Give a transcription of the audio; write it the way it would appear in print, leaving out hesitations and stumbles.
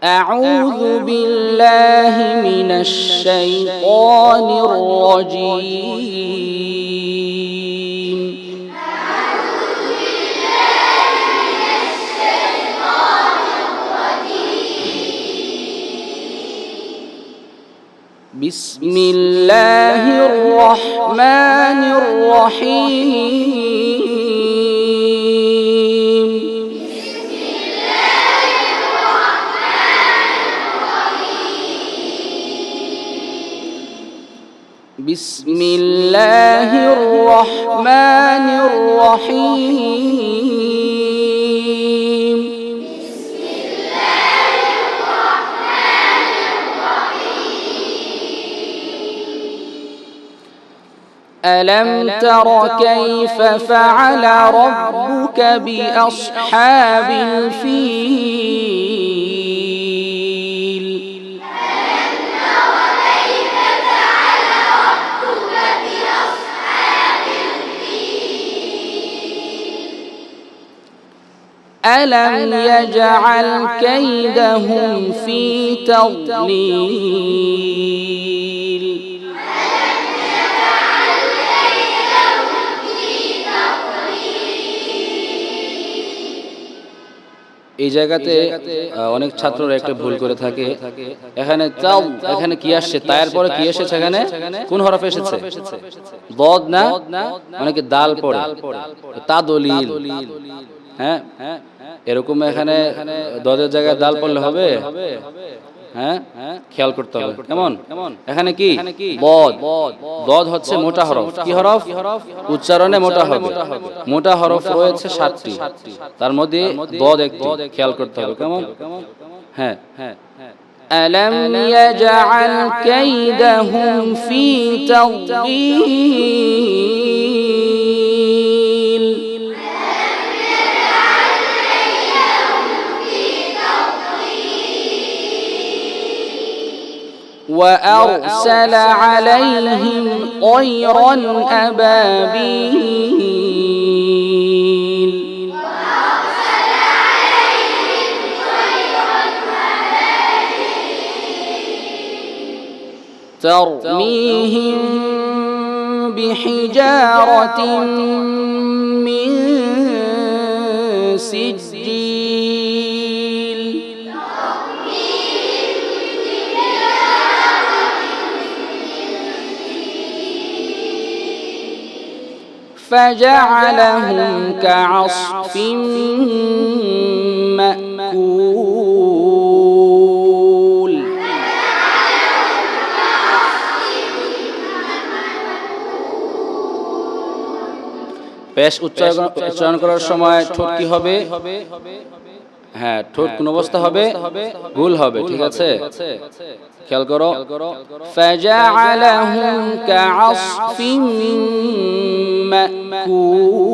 أعوذ بالله من الشيطان الرجيم بسم الله الرحمن الرحيم بسم الله الرحمن الرحيم ألم تر كيف فعل ربك بأصحاب الفيل ألم يجعل كيدهم في تضليل এই জায়গাতে অনেক ছাত্ররা একটা ভুল করে থাকে। এখানে তাও এখানে কি আসছে, তায়ের পরে কি এসেছে, এখানে কোন হরফ এসেছে? দদ না, অনেকে দাল পড়ে, তা দলিল। হ্যাঁ, এরকম এখানে দদের জায়গায় দাল পড়লে হবে? হ্যাঁ, খেয়াল করতে হবে। কেমন? এখানে কি বদ, দদ হচ্ছে মোটা হরফ। কি হরফ? উচ্চারণে মোটা হবে। মোটা হরফ রয়েছে 7টি, তার মধ্যে দদ একটি, খেয়াল করতে হবে। কেমন? হ্যাঁ, ألم يجعل كيدهم في تضليل وأرسل عليهم طيرا أبابيل ترميهم بحجارة من سجيل فجعلهم كعصف مأكول পেশ উচ্চারণ করার সময় ঠোঁট কি হবে? হ্যাঁ, ঠোঁট কোন অবস্থা হবে? গোল হবে। ঠিক আছে, খেয়াল করো। فجعلهم كعصف مأكول